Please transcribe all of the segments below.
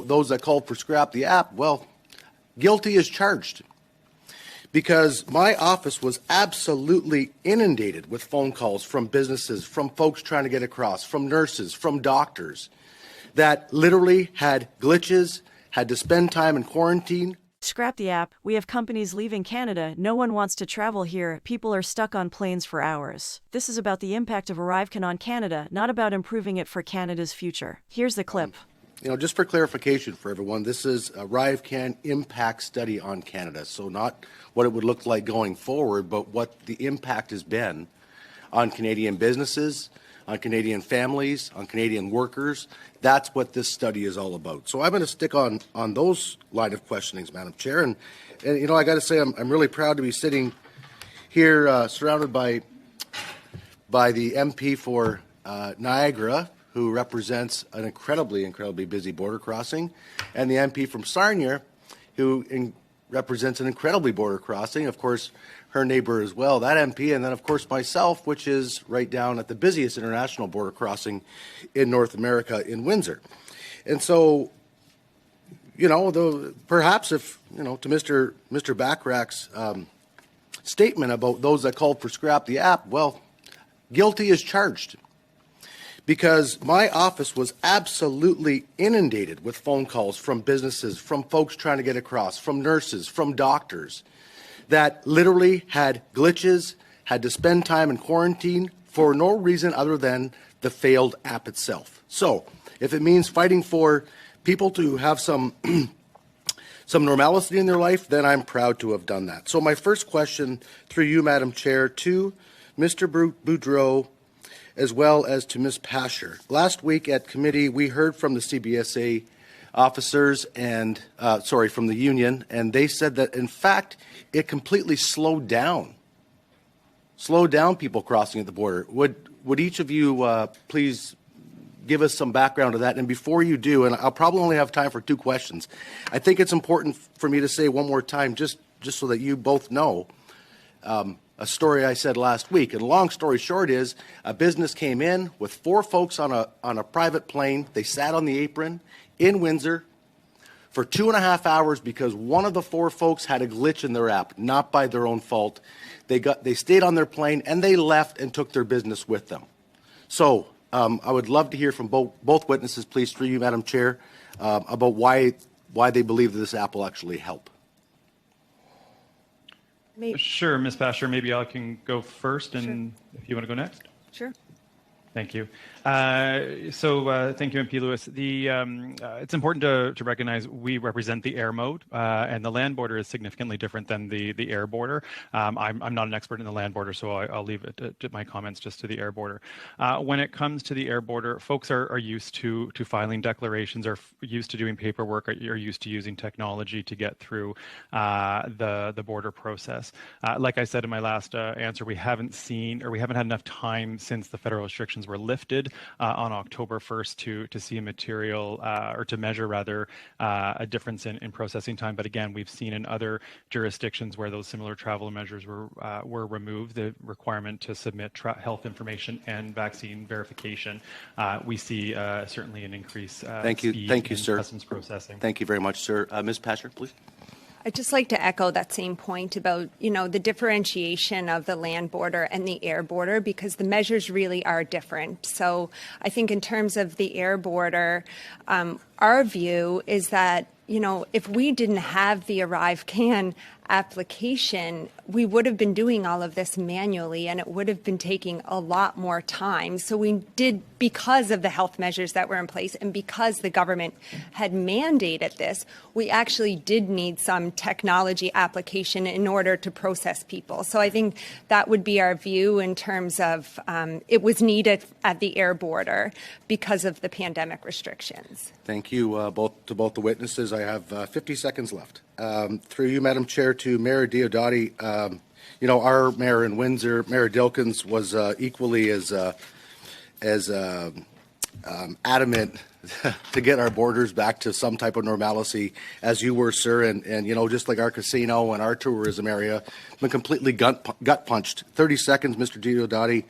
Those that called for scrap the app, well, guilty as charged. Because my office was absolutely inundated with phone calls from businesses, from folks trying to get across, from nurses, from doctors, that literally had glitches, had to spend time in quarantine. Scrap the app. We have companies leaving Canada. No one wants to travel here. People are stuck on planes for hours. This is about the impact of ArriveCAN on Canada, not about improving it for Canada's future. Here's the clip. Just for clarification for everyone, this is ArriveCAN impact study on Canada. So not what it would look like going forward, but what the impact has been on Canadian businesses, on Canadian families, on Canadian workers. That's what this study is all about. So I'm going to stick on those line of questionings, Madam Chair. And I got to say, I'm really proud to be sitting here surrounded by the MP for Niagara, who represents an incredibly busy border crossing, and the MP from Sarnia, who represents an incredibly border crossing, of course, her neighbor as well, that MP, and then, of course, myself, which is right down at the busiest international border crossing in North America in Windsor. And so, perhaps if, to Mr. Bachrach's statement about those that called for scrap the app, well, guilty as charged. Because my office was absolutely inundated with phone calls from businesses, from folks trying to get across, from nurses, from doctors, that literally had glitches, had to spend time in quarantine for no reason other than the failed app itself. So, if it means fighting for people to have some normality in their life, then I'm proud to have done that. So my first question, through you, Madam Chair, to Mr. Boudreau, as well as to Ms. Pasher. Last week at committee, we heard from the CBSA officers and, from the union, and they said that, in fact, it completely slowed down people crossing at the border. Would each of you please give us some background to that? And before you do, and I'll probably only have time for 2 questions, I think it's important for me to say one more time, just so that you both know, a story I said last week. And long story short is, a business came in with 4 folks on a private plane. They sat on the apron in Windsor for 2.5 hours because one of the 4 folks had a glitch in their app, not by their own fault. They stayed on their plane and they left and took their business with them. So I would love to hear from both witnesses, please, through you, Madam Chair, about why they believe that this app will actually help. Sure, Ms. Pasher, maybe I can go first, and Sure. if you want to go next. Sure. Thank you. Thank you, MP Lewis. It's important to recognize we represent the air mode, and the land border is significantly different than the air border. I'm not an expert in the land border, so I'll leave it to my comments just to the air border. When it comes to the air border, folks are used to filing declarations, are used to doing paperwork, are used to using technology to get through the border process. Like I said in my last answer, we haven't had enough time since the federal restrictions were lifted on October 1st to see a material or to measure rather a difference in processing time. But again, we've seen in other jurisdictions where those similar travel measures were removed, the requirement to submit health information and vaccine verification. We see certainly an increase. Thank you, sir. Customs processing. Thank you very much, sir. Ms. Pasher, please. I'd just like to echo that same point about, the differentiation of the land border and the air border, because the measures really are different. So I think in terms of the air border, our view is that, if we didn't have the ArriveCAN application, we would have been doing all of this manually, and it would have been taking a lot more time. So we did, because of the health measures that were in place and because the government had mandated this, we actually did need some technology application in order to process people. So I think that would be our view in terms of it was needed at the air border because of the pandemic restrictions. Thank you to both the witnesses. I have 50 seconds left. Through you, Madam Chair, to Mayor Diodati, our mayor in Windsor, Mayor Dilkins, was equally as adamant to get our borders back to some type of normalcy as you were, sir. And just like our casino and our tourism area, been completely gut punched. 30 seconds, Mr. Diodati.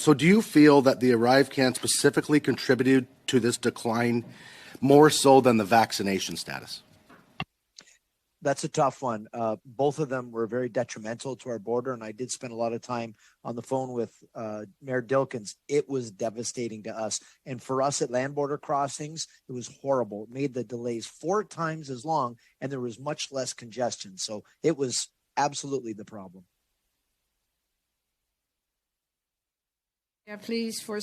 So do you feel that the ArriveCAN specifically contributed to this decline more so than the vaccination status? That's a tough one. Both of them were very detrimental to our border, and I did spend a lot of time on the phone with Mayor Dilkins. It was devastating to us. And for us at land border crossings, it was horrible. It made the delays 4 times as long, and there was much less congestion. So it was absolutely the problem. Yeah, please, for